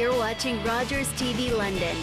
You're watching Rogers TV London.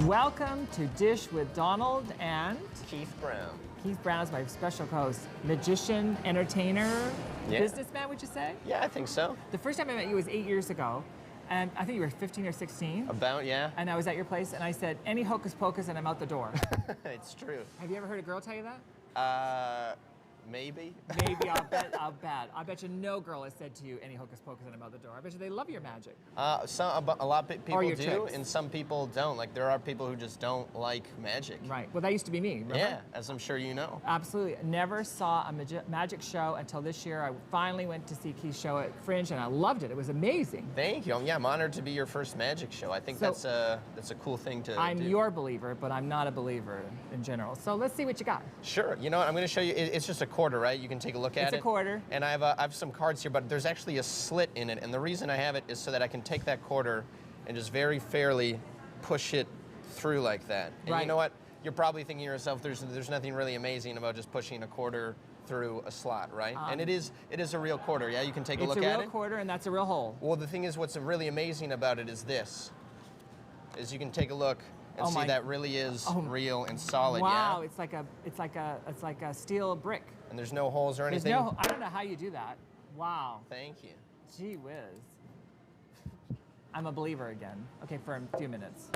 Welcome to Dish with Donald and Keith Brown. Keith Brown is my special host. Magician, entertainer, businessman, would you say? Yeah, I think so. The first time I met you was 8 years ago, and I think you were 15 or 16. About, yeah. And I was at your place, and I said, any hocus pocus, and I'm out the door. It's true. Have you ever heard a girl tell you that? Maybe. Maybe, I'll bet. I bet you no girl has said to you, any hocus pocus, and I'm out the door. I bet you they love your magic. A lot of people do, tricks. and some people don't. Like, there are people who just don't like magic. Right. Well, that used to be me, remember? Yeah, as I'm sure you know. Absolutely. Never saw a magic show until this year. I finally went to see Keith's show at Fringe, and I loved it. It was amazing. Thank you. Yeah, I'm honored to be your first magic show. I think that's a cool thing to I'm do. your believer, but I'm not a believer in general. So let's see what you got. Sure. You know what? I'm going to show you. It's just a quarter, right? You can take a look at it. It's a quarter. And I have some cards here, but there's actually a slit in it. And the reason I have it is so that I can take that quarter and just very fairly push it through like that. And right. You know what? You're probably thinking to yourself, there's nothing really amazing about just pushing a quarter through a slot, right? And it is a real quarter, yeah? You can take a look at it. It's a real quarter, and that's a real hole. Well, the thing is, what's really amazing about it is this, is you can take a look and see that really is real and solid, wow, yeah? it's like a steel brick. And there's no holes or anything? I don't know how you do that. Wow. Thank you. Gee whiz. I'm a believer again. Okay, for a few minutes.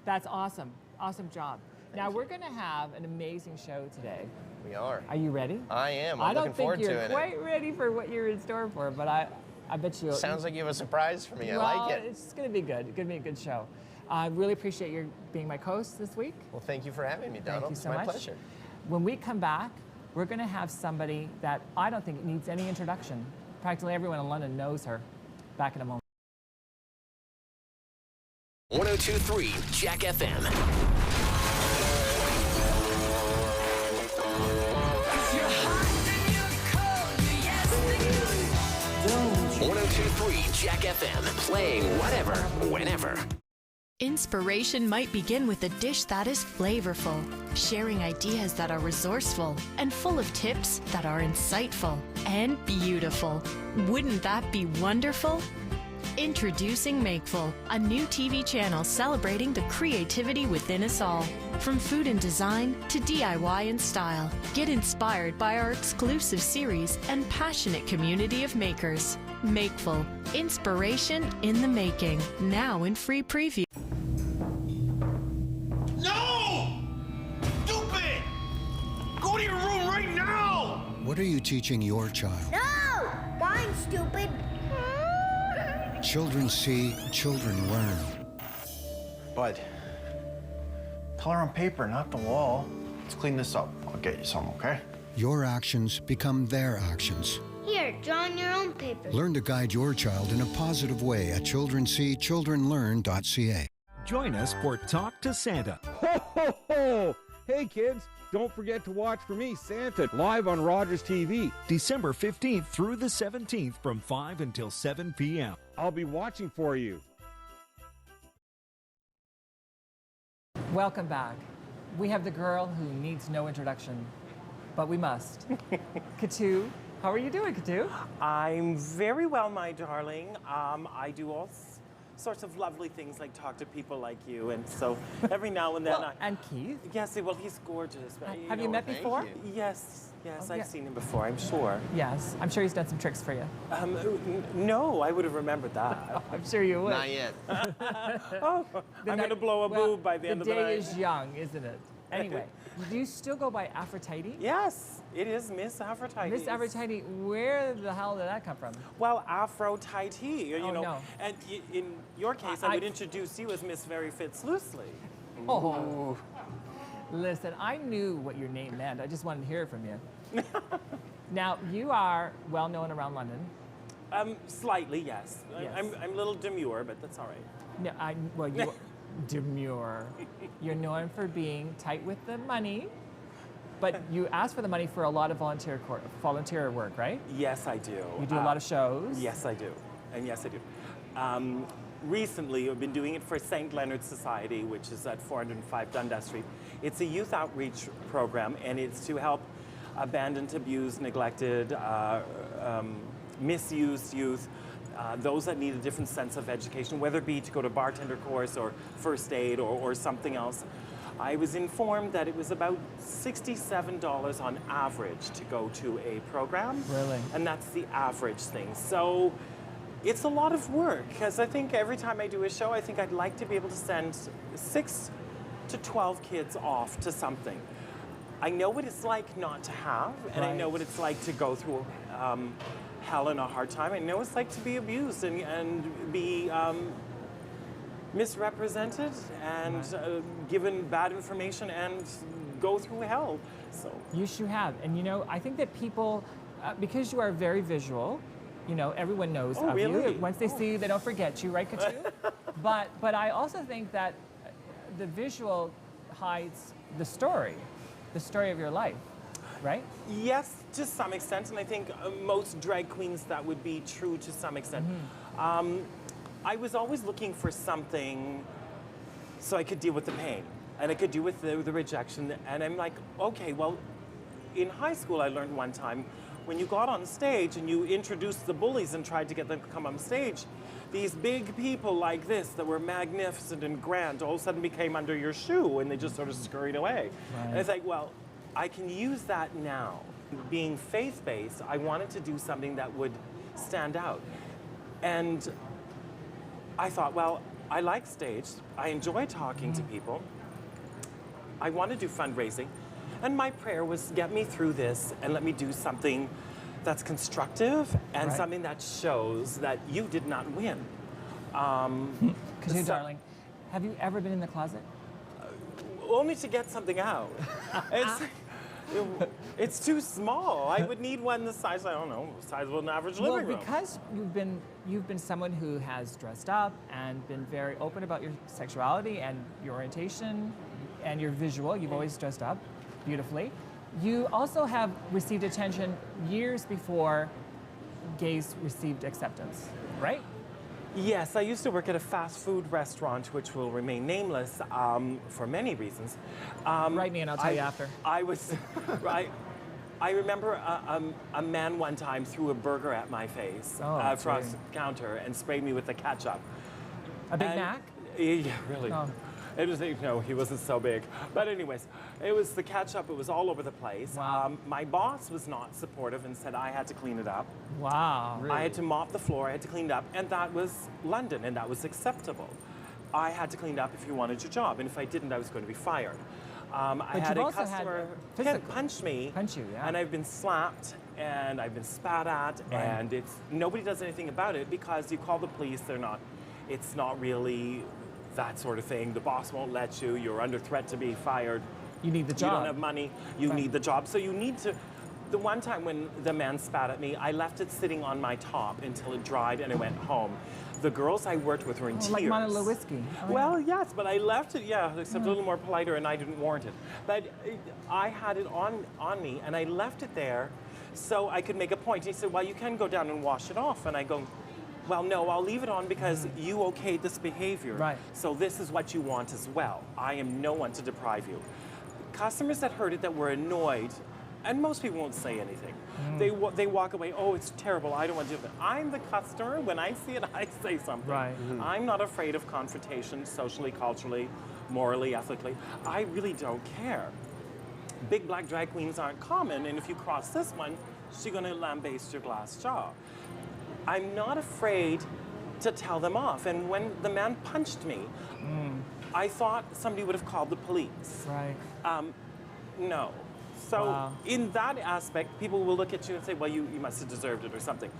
That's awesome. Awesome job. Now, we're going to have an amazing show today. We are. Are you ready? I am. I'm looking forward to it. I don't think you're quite ready for what you're in store for, but I bet you... Sounds like you have a surprise for me. Well, I like it. It's going to be good. It's going to be a good show. I really appreciate you being my co-host this week. Well, thank you for having me, Donald. Thank you so much. It's my pleasure. When we come back, we're going to have somebody that I don't think needs any introduction. Practically everyone in London knows her. Back in a moment. 102.3 Jack FM. 102.3 Jack FM, playing whatever, whenever. Inspiration might begin with a dish that is flavorful, sharing ideas that are resourceful, and full of tips that are insightful and beautiful. Wouldn't that be wonderful? Introducing Makeful, a new TV channel celebrating the creativity within us all. From food and design to DIY and style, get inspired by our exclusive series and passionate community of makers. Makeful, inspiration in the making, now in free preview. No! Stupid! Go to your room right now! What are you teaching your child? No! Fine, stupid. Children see, children learn. Bud, color on paper, not the wall. Let's clean this up. I'll get you some, okay? Your actions become their actions. Here, draw on your own paper. Learn to guide your child in a positive way at childrenseechildrenlearn.ca. Join us for Talk to Santa. Ho, ho, ho! Hey, kids, don't forget to watch for me, Santa, live on Rogers TV. December 15th through the 17th from 5 until 7 p.m. I'll be watching for you. Welcome back. We have the girl who needs no introduction, but we must. Katu, how are you doing, Katu? I'm very well, my darling. I do all sorts of lovely things like talk to people like you, and so every now and then and Keith? Yes, well, he's gorgeous. But, have you met before? Yes, I've seen him before, I'm sure. Yes, I'm sure he's done some tricks for you. No, I would have remembered that. I'm sure you would. Not yet. I'm going to blow a boob by the end of the night. The day is young, isn't it? Anyway, do you still go by Aphrodite? Yes, it is Miss Aphrodite. Miss Aphrodite, where the hell did that come from? Well, Aphrodite, you know. No. And in your case, I would introduce you as Miss Very Fits Loosely. Oh. Listen, I knew what your name meant. I just wanted to hear it from you. Now, you are well known around London. Slightly, yes. Yes. I'm a little demure, but that's all right. No, well, you demure. You're known for being tight with the money. But you ask for the money for a lot of volunteer work, right? Yes, I do. You do a lot of shows? Yes, I do. And yes, I do. Recently, I've been doing it for St. Leonard's Society, which is at 405 Dundas Street. It's a youth outreach program, and it's to help abandoned, abused, neglected, misused youth, those that need a different sense of education, whether it be to go to bartender course or first aid or something else. I was informed that it was about $67 on average to go to a program. Really? And that's the average thing. So it's a lot of work, because I think every time I do a show, I think I'd like to be able to send 6 to 12 kids off to something. I know what it's like not to have, and I know what it's like to go through hell and a hard time. I know what it's like to be abused and be misrepresented and given bad information and go through hell. So Yes, you have. And you know, I think that people, because you are very visual, you know, everyone knows of really? you. Once they see you, they don't forget you, right, Katu? but I also think that the visual hides the story of your life, right? yes, to some extent, and I think most drag queens that would be true to some extent. I was always looking for something so I could deal with the pain and I could deal with the rejection. And I'm like, okay, well, in high school I learned one time, when you got on stage and you introduced the bullies and tried to get them to come on stage, these big people like this that were magnificent and grand all of a sudden became under your shoe and they just sort of scurried away. Right. And it's like, well, I can use that now. Being faith-based, I wanted to do something that would stand out. And I thought, well, I like stage. I enjoy talking to people. I want to do fundraising. And my prayer was, get me through this and let me do something that's constructive and something that shows that you did not win. Katu, darling, have you ever been in the closet? Only to get something out. It's too small. I would need one the size, I don't know, size of an average living room. Well, because you've been someone who has dressed up and been very open about your sexuality and your orientation and your visual. You've always dressed up beautifully. You also have received attention years before gays received acceptance, right? Yes, I used to work at a fast food restaurant, which will remain nameless for many reasons. Write me and I'll tell you after. I was, I remember a man one time threw a burger at my face across the counter and sprayed me with the ketchup. A Big Mac? Yeah, really. Oh. It was, no, he wasn't so big. But anyways, it was the ketchup, it was all over the place. Wow. My boss was not supportive and said I had to clean it up. Wow. I had to mop the floor, I had to clean it up, and that was London, and that was acceptable. I had to clean it up if you wanted your job, and if I didn't, I was going to be fired. I had a customer punch me, and I've been slapped, and I've been spat at, and nobody does anything about it because you call the police, it's not really that sort of thing. The boss won't let you, you're under threat to be fired. You need the job. You don't have money, you need the job. So you need to, the one time when the man spat at me, I left it sitting on my top until it dried and I went home. The girls I worked with were in tears. Like Mona Lewinsky. Well, yes, but I left it, except a little more politer and I didn't warrant it. But I had it on me and I left it there so I could make a point. He said, well, you can go down and wash it off. And I go, well, no, I'll leave it on because you okayed this behavior. Right. So this is what you want as well. I am no one to deprive you. Customers that heard it that were annoyed, and most people won't say anything. They walk away, oh, it's terrible, I don't want to do it. I'm the customer, when I see it, I say something. Right. I'm not afraid of confrontation, socially, culturally, morally, ethically. I really don't care. Big black drag queens aren't common, and if you cross this one, she's gonna lambaste your glass jaw. I'm not afraid to tell them off. And when the man punched me, I thought somebody would have called the police. Right. No. So in that aspect, people will look at you and say, well, you must have deserved it or something.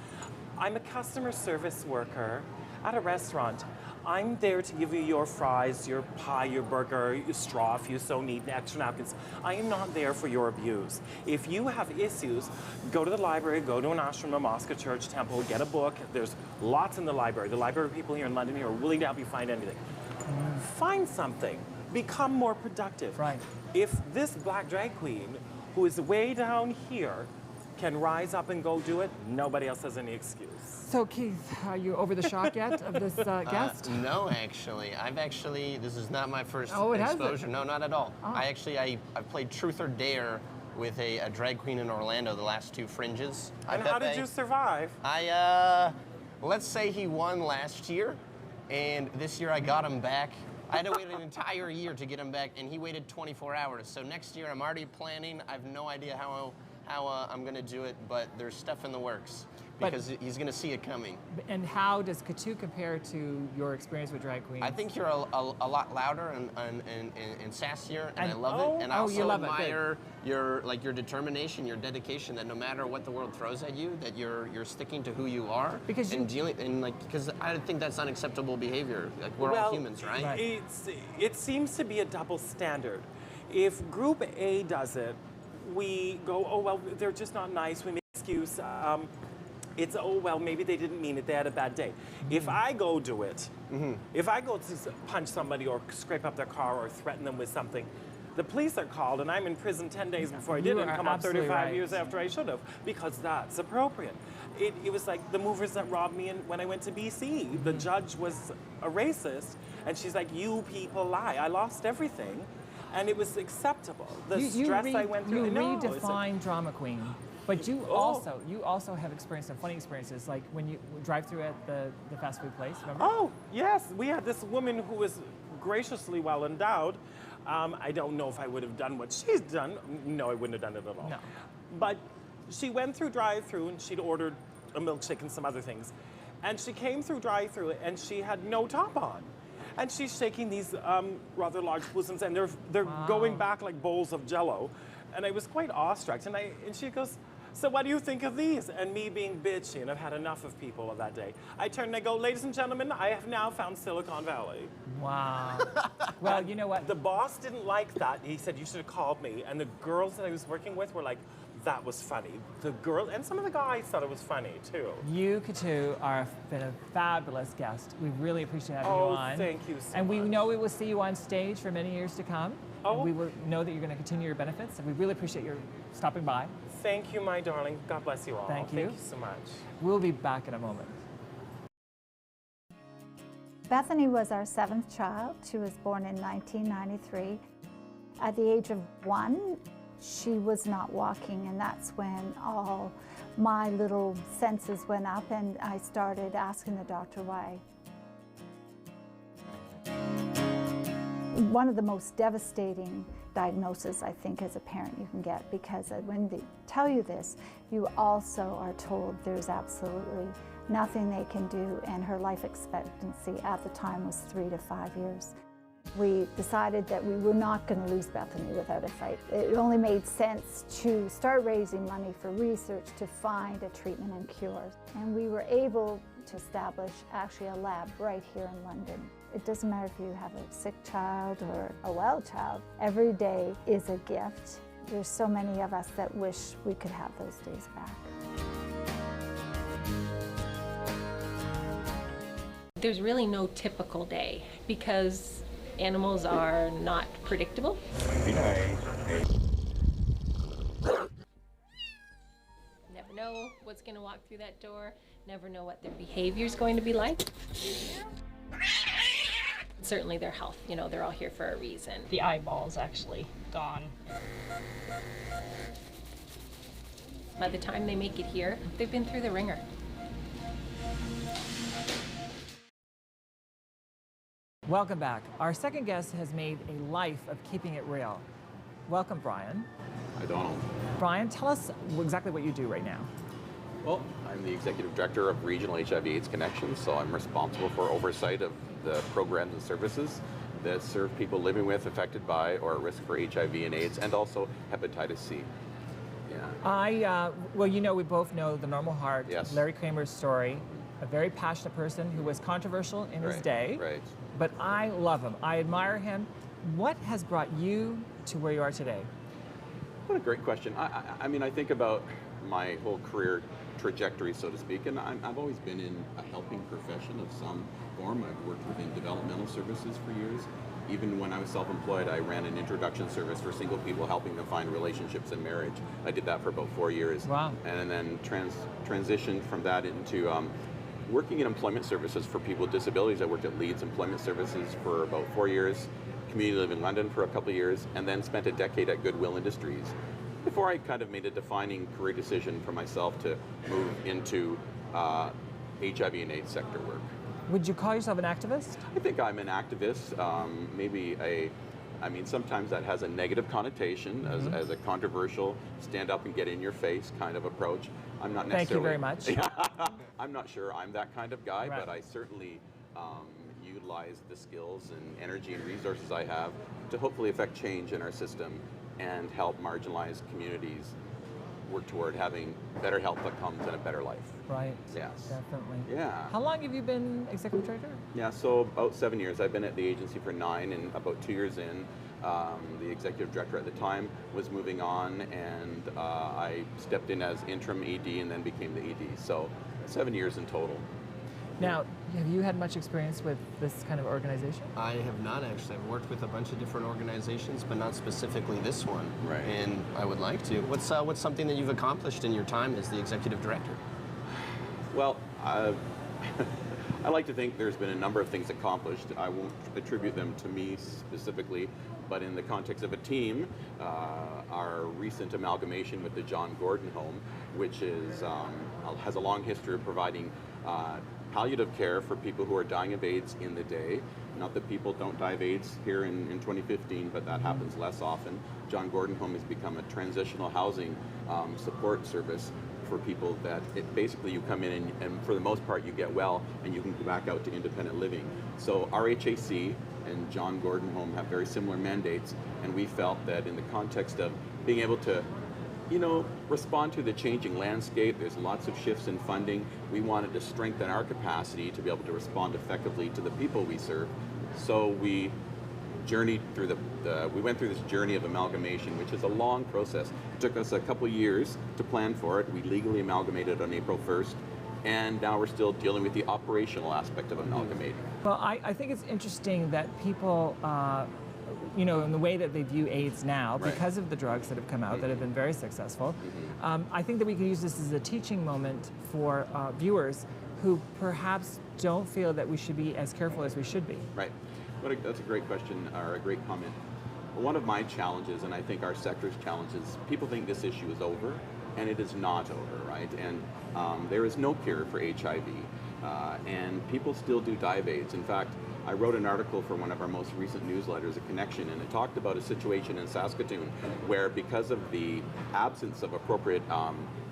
I'm a customer service worker at a restaurant. I'm there to give you your fries, your pie, your burger, your straw if you so need, extra napkins. I am not there for your abuse. If you have issues, go to the library, go to an ashram, a mosque, a church, temple, get a book. There's lots in the library. The library people here in London here are willing to help you find anything. Find something. Become more productive. Right. If this black drag queen who is way down here can rise up and go do it, nobody else has any excuse. So Keith, are you over the shock yet of this guest? No, actually. This is not my first hasn't? exposure. No, not at all. I've played Truth or Dare with a drag queen in Orlando the last 2 Fringes. And how did you survive? Let's say he won last year, and this year I got him back. I had to wait an entire year to get him back, and he waited 24 hours. So next year I'm already planning. I have no idea how I'm going to do it, but there's stuff in the works because he's going to see it coming. And how does Katu compare to your experience with drag queens? I think you're a lot louder and sassier, and I love it. And I you also love admire your determination, your dedication. That no matter what the world throws at you, that you're sticking to who you are. Because I think that's unacceptable behavior. Like we're all humans, right? It seems to be a double standard. If Group A does it, we go, oh well, they're just not nice. We make an excuse. It's, oh well, maybe they didn't mean it. They had a bad day. If I go do it, if I go to punch somebody or scrape up their car or threaten them with something, the police are called and I'm in prison 10 days before I did it and come up 35 years after I should have, because that's appropriate. It was like the movers that robbed me when I went to BC. The judge was a racist and she's like, you people lie. I lost everything. And it was acceptable. The stress I went through. You redefine drama queen, but you also have experienced some funny experiences, like when you drive through at the fast food place. Remember? Oh yes, we had this woman who was graciously well endowed. I don't know if I would have done what she's done. No, I wouldn't have done it at all. No. But she went through drive-through and she'd ordered a milkshake and some other things, and she came through drive-through and she had no top on. And she's shaking these rather large bosoms, and they're going back like bowls of Jell-O. And I was quite awestruck. And she goes, so what do you think of these? And me being bitchy, and I've had enough of people of that day, I turn and I go, ladies and gentlemen, I have now found Silicon Valley. Wow. Well, you know what? The boss didn't like that. He said, you should have called me. And the girls that I was working with were like, that was funny. The girl and some of the guys thought it was funny too. You, Katu, are been a fabulous guest. We really appreciate having you on. Oh, thank you so much. And we know we will see you on stage for many years to come. Oh. We know that you're going to continue your benefits, and we really appreciate your stopping by. Thank you, my darling. God bless you all. Thank you. Thank you so much. We'll be back in a moment. Bethany was our 7th child. She was born in 1993. At the age of 1, she was not walking, and that's when all my little senses went up and I started asking the doctor why. One of the most devastating diagnoses, I think, as a parent you can get, because when they tell you this, you also are told there's absolutely nothing they can do, and her life expectancy at the time was 3 to 5 years. We decided that we were not going to lose Bethany without a fight. It only made sense to start raising money for research to find a treatment and cure. And we were able to establish actually a lab right here in London. It doesn't matter if you have a sick child or a well child. Every day is a gift. There's so many of us that wish we could have those days back. There's really no typical day because animals are not predictable. Never know what's going to walk through that door, never know what their behavior is going to be like. Certainly their health, you know, they're all here for a reason. The eyeball's actually gone. By the time they make it here, they've been through the ringer. Welcome back. Our second guest has made a life of keeping it real. Welcome, Brian. Hi, Donald. Brian, tell us exactly what you do right now. Well, I'm the Executive Director of Regional HIV/AIDS Connections, so I'm responsible for oversight of the programs and services that serve people living with, affected by, or at risk for HIV and AIDS, and also hepatitis C. Yeah. Well, you know, we both know the Normal Heart, yes. Larry Kramer's story, a very passionate person who was controversial in his day. Right. But I love him. I admire him. What has brought you to where you are today? What a great question. I mean, I think about my whole career trajectory, so to speak. And I've always been in a helping profession of some form. I've worked within developmental services for years. Even when I was self-employed, I ran an introduction service for single people, helping them find relationships and marriage. I did that for about 4 years. Wow. And then transitioned from that into working in employment services for people with disabilities. I worked at Leeds Employment Services for about 4 years, community lived in London for a couple of years, and then spent a decade at Goodwill Industries before I kind of made a defining career decision for myself to move into HIV and AIDS sector work. Would you call yourself an activist? I think I'm an activist, I mean, sometimes that has a negative connotation as a controversial, stand up and get in your face kind of approach. I'm not necessarily... Thank you very much. I'm not sure I'm that kind of guy, Right. but I certainly utilize the skills and energy and resources I have to hopefully affect change in our system and help marginalized communities work toward having better health outcomes and a better life. Right. Yes. Definitely. Yeah. How long have you been executive director? Yeah, so about 7 years. I've been at the agency for 9, and about 2 years in, the executive director at the time was moving on, and I stepped in as interim ED and then became the ED. So 7 years in total. Now, have you had much experience with this kind of organization? I have not actually. I've worked with a bunch of different organizations, but not specifically this one. Right. And I would like to. What's something that you've accomplished in your time as the executive director? Well, I like to think there's been a number of things accomplished. I won't attribute them to me specifically, but in the context of a team, our recent amalgamation with the John Gordon Home, which has a long history of providing palliative care for people who are dying of AIDS in the day. Not that people don't die of AIDS here in 2015, but that happens less often. John Gordon Home has become a transitional housing support service for people that basically you come in and for the most part you get well and you can go back out to independent living. So our HAC and John Gordon Home have very similar mandates, and we felt that in the context of being able to respond to the changing landscape, there's lots of shifts in funding. We wanted to strengthen our capacity to be able to respond effectively to the people we serve. So we journeyed through we went through this journey of amalgamation, which is a long process. It took us a couple years to plan for it. We legally amalgamated on April 1st, and now we're still dealing with the operational aspect of amalgamating. Well, I think it's interesting that people in the way that they view AIDS now, Right. because of the drugs that have come out that have been very successful, I think that we could use this as a teaching moment for viewers who perhaps don't feel that we should be as careful as we should be. Right. That's a great question, or a great comment. One of my challenges, and I think our sector's challenges, people think this issue is over, and it is not over, right? And there is no cure for HIV, and people still do die of AIDS. In fact, I wrote an article for one of our most recent newsletters, A Connection, and it talked about a situation in Saskatoon where, because of the absence of appropriate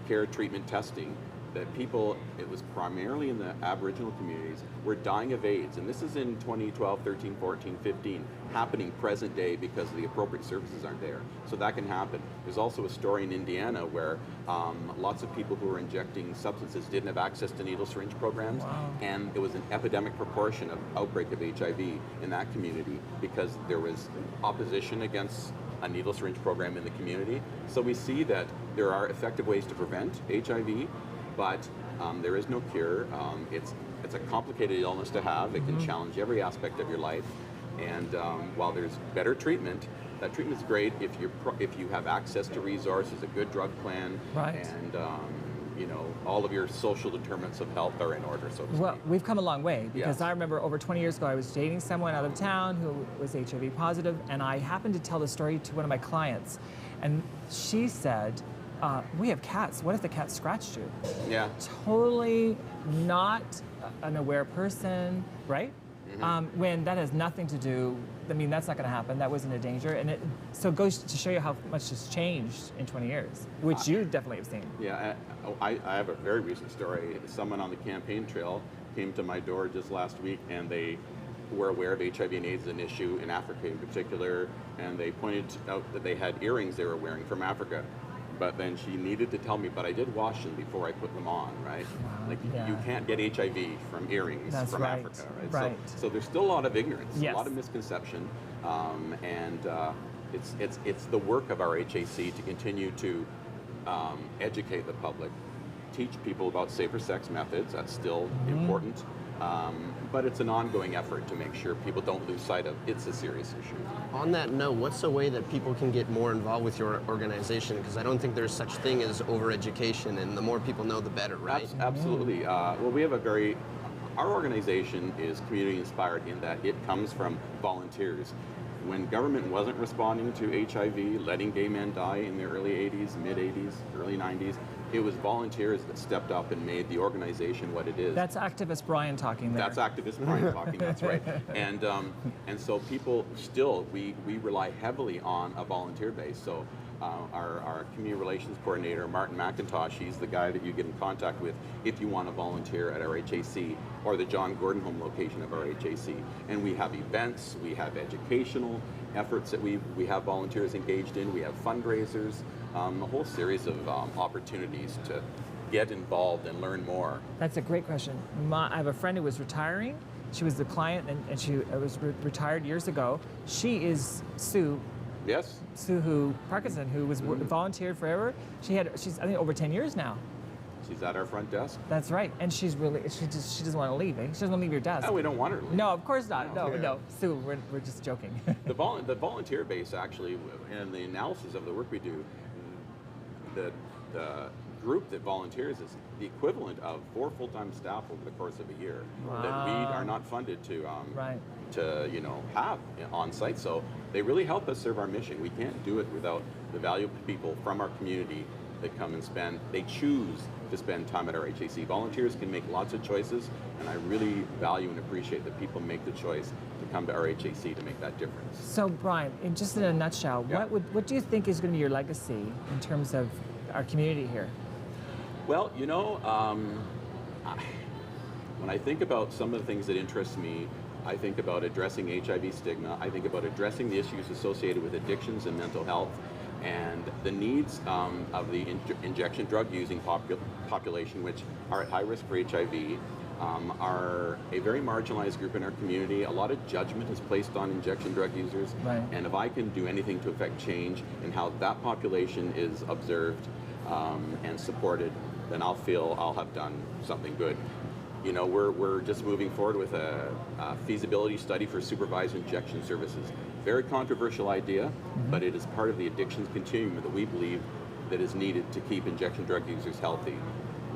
care, treatment, testing, that people, it was primarily in the Aboriginal communities, were dying of AIDS. And this is in 2012, 13, 14, 15, happening present day because the appropriate services aren't there. So that can happen. There's also a story in Indiana where lots of people who were injecting substances didn't have access to needle syringe programs. Wow. And there was an epidemic proportion of outbreak of HIV in that community because there was opposition against a needle syringe program in the community. So we see that there are effective ways to prevent HIV, but there is no cure. It's a complicated illness to have. It can challenge every aspect of your life. And while there's better treatment, that treatment is great if you have access to resources, a good drug plan, Right. and all of your social determinants of health are in order, so to speak. Well, we've come a long way because Yes. I remember over 20 years ago I was dating someone out of town who was HIV positive, and I happened to tell the story to one of my clients, and she said, we have cats. What if the cat scratched you? Yeah. Totally not an aware person, right? When that has nothing to do, I mean, that's not going to happen. That wasn't a danger. And so it goes to show you how much has changed in 20 years, which you definitely have seen. Yeah, I have a very recent story. Someone on the campaign trail came to my door just last week, and they were aware of HIV and AIDS as an issue in Africa in particular, and they pointed out that they had earrings they were wearing from Africa. But then she needed to tell me, but I did wash them before I put them on, right? Like you can't get HIV from earrings from Africa, right? Right. So there's still a lot of ignorance, Yes. a lot of misconception, and it's the work of our HAC to continue to educate the public teach people about safer sex methods. That's still important. But it's an ongoing effort to make sure people don't lose sight of it's a serious issue. On that note, what's a way that people can get more involved with your organization? Because I don't think there's such thing as over-education, and the more people know, the better, right? Absolutely. Well, we have our organization is community inspired in that it comes from volunteers. When government wasn't responding to HIV, letting gay men die in the early 80s, mid 80s, early 90s, it was volunteers that stepped up and made the organization what it is. That's activist Brian talking there. That's activist Brian talking, that's right. And so people still, we rely heavily on a volunteer base. So our community relations coordinator, Martin McIntosh, he's the guy that you get in contact with if you want to volunteer at our HAC or the John Gordon Home location of our HAC. And we have events, we have educational efforts that we have volunteers engaged in, we have fundraisers, a whole series of opportunities to get involved and learn more. That's a great question. I have a friend who was retiring. She was the client, and she was retired years ago. She is Sue. Yes. Sue Parkinson, who was volunteered forever. She's I think over 10 years now. She's at our front desk. That's right, and she doesn't want to leave. Eh? She doesn't want to leave your desk. No, we don't want her to leave. No, of course not. No. Sue, we're just joking. The volunteer base actually, and the analysis of the work we do, the group that volunteers is the equivalent of 4 full-time staff over the course of a year that we are not funded to have on site. So they really help us serve our mission. We can't do it without the valuable people from our community that come and they choose to spend time at our HAC. Volunteers can make lots of choices, and I really value and appreciate that people make the choice to come to our HAC to make that difference. So Brian, in a nutshell, what do you think is going to be your legacy in terms of our community here? Well, when I think about some of the things that interest me, I think about addressing HIV stigma. I think about addressing the issues associated with addictions and mental health, and the needs of the injection drug using population, which are at high risk for HIV, are a very marginalized group in our community. A lot of judgment is placed on injection drug users, and if I can do anything to affect change in how that population is observed and supported, then I'll feel I'll have done something good. We're just moving forward with a feasibility study for supervised injection services. Very controversial idea, but it is part of the addictions continuum that we believe that is needed to keep injection drug users healthy.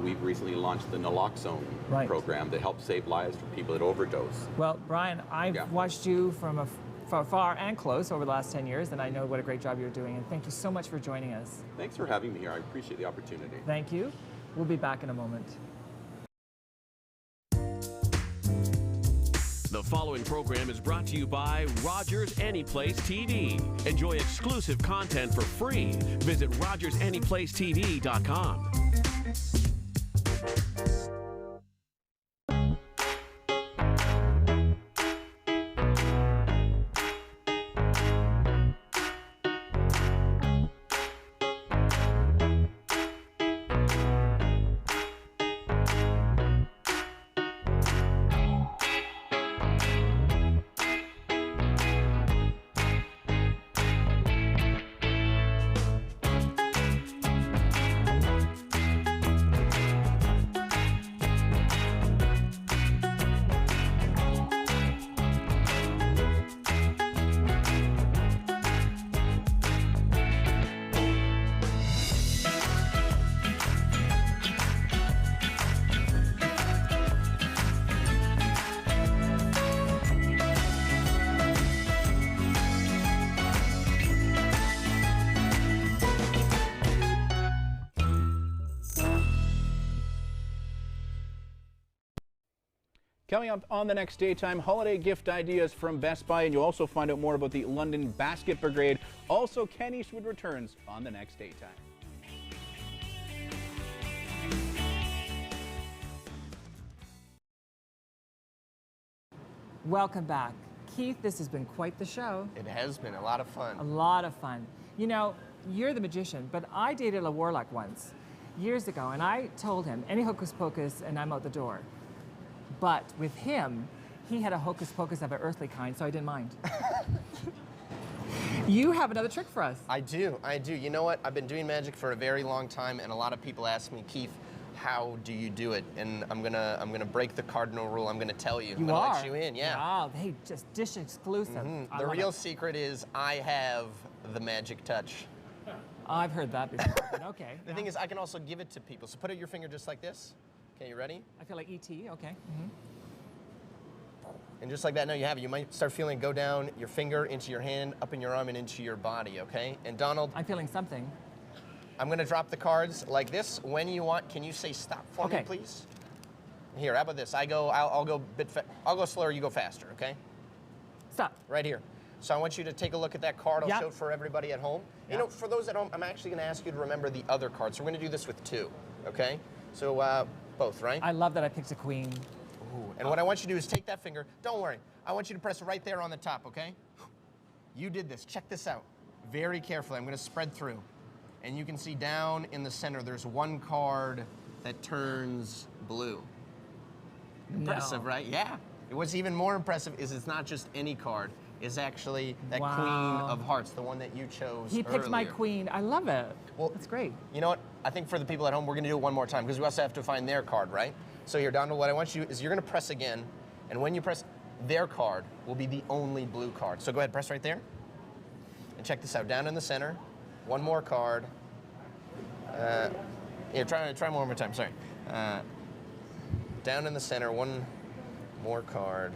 We've recently launched the naloxone program that helps save lives for people that overdose. Well, Brian, I've watched you from far and close over the last 10 years, and I know what a great job you're doing, and thank you so much for joining us. Thanks for having me here. I appreciate the opportunity. Thank you. We'll be back in a moment. The following program is brought to you by Rogers Anyplace TV. Enjoy exclusive content for free. Visit RogersAnyplaceTV.com. Coming up on the next Daytime, holiday gift ideas from Best Buy, and you'll also find out more about the London Basket Brigade. Also, Ken Eastwood returns on the next Daytime. Welcome back. Keith, this has been quite the show. It has been a lot of fun. A lot of fun. You're the magician, but I dated a warlock once, years ago, and I told him, any hocus pocus and I'm out the door. But with him, he had a hocus pocus of an earthly kind, so I didn't mind. You have another trick for us. I do. You know what? I've been doing magic for a very long time, and a lot of people ask me, Keith, how do you do it? And I'm gonna break the cardinal rule. I'm gonna tell you. I'm You gonna are? let you in. Yeah. Wow, hey, just dish exclusive. I The love real it. secret is I have the magic touch. I've heard that before, but okay. The thing is, I can also give it to people. So put your finger just like this. Okay, you ready? I feel like E.T., okay. And just like that, now you have it. You might start feeling it go down your finger into your hand, up in your arm, and into your body, okay? And Donald, I'm feeling something. I'm gonna drop the cards like this. When you want, can you say stop for me, Okay. please? Here, how about this? I'll go I'll go slower, you go faster, okay? Stop. Right here. So I want you to take a look at that card. I'll Yep. show it for everybody at home. You know, for those at home, I'm actually gonna ask you to remember the other cards. So we're gonna do this with 2, okay? So both, right? I love that I picked a queen. Ooh. And what I want you to do is take that finger. Don't worry. I want you to press right there on the top, okay? You did this. Check this out. Very carefully. I'm going to spread through. And you can see down in the center, there's one card that turns blue. Impressive, right? Yeah. What's even more impressive is it's not just any card. It's actually that Queen of Hearts, the one that you chose He picked my earlier. queen. I love it. Well, that's great. You know what? I think for the people at home, we're going to do it one more time because we also have to find their card, right? So here, Donald, what I want you is you're going to press again, and when you press, their card will be the only blue card. So go ahead, press right there. And check this out. Down in the center, one more card. Here, try one more time, sorry. Down in the center, one more card.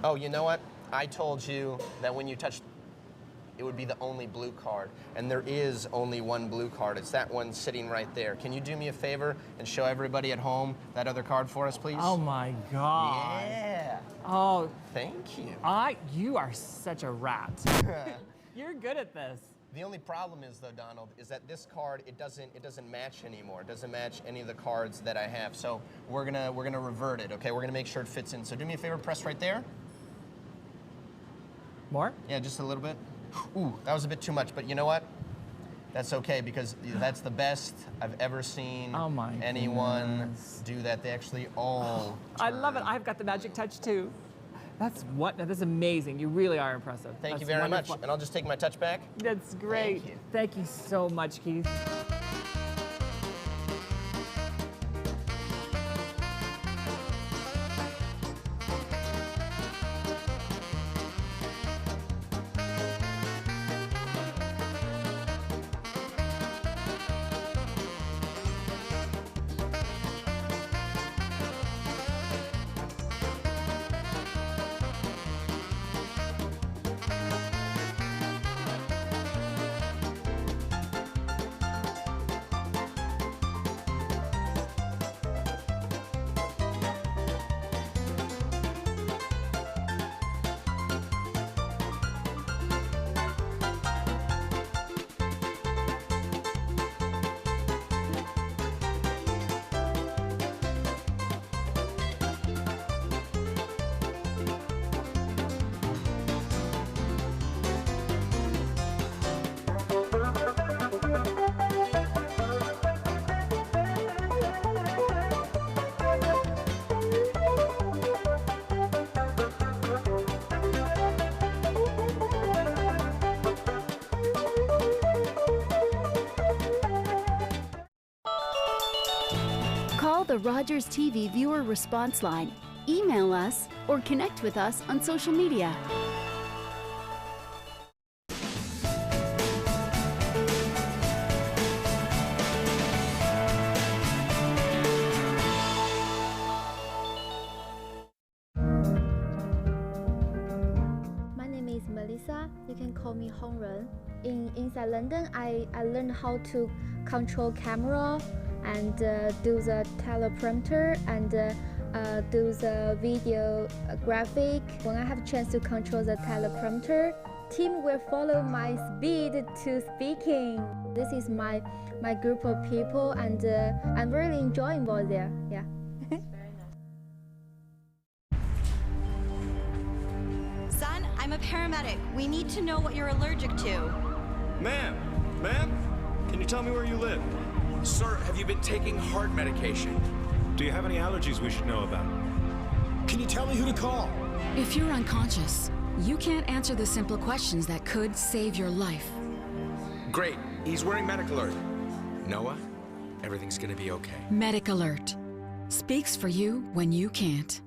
Oh, you know what? I told you that when you touch, it would be the only blue card. And there is only one blue card. It's that one sitting right there. Can you do me a favor and show everybody at home that other card for us, please? Oh my God. Yeah. Oh. Thank you. You are such a rat. You're good at this. The only problem is, though, Donald, is that this card, it doesn't match anymore. It doesn't match any of the cards that I have. So we're gonna revert it, okay? We're gonna make sure it fits in. So do me a favor, press right there. More? Yeah, just a little bit. Ooh, that was a bit too much, but you know what? That's okay, because that's the best I've ever seen anyone do that. They actually all I love it. I've got the magic touch too. That's amazing. You really are impressive. Thank you That's very wonderful. much. And I'll just take my touch back. That's great. Thank you so much, Keith. Call the Rogers TV viewer response line, email us, or connect with us on social media. My name is Melissa. You can call me Hongren. Inside London, I learned how to control camera and do the teleprompter and do the video graphic. When I have a chance to control the teleprompter, team will follow my speed to speaking. This is my group of people, and I'm really enjoying over there. Yeah. Son, I'm a paramedic. We need to know what you're allergic to. Ma'am, can you tell me where you live? Sir, have you been taking heart medication? Do you have any allergies we should know about? Can you tell me who to call? If you're unconscious, you can't answer the simple questions that could save your life. Great. He's wearing medic alert. Noah, everything's gonna be okay. Medic Alert. Speaks for you when you can't.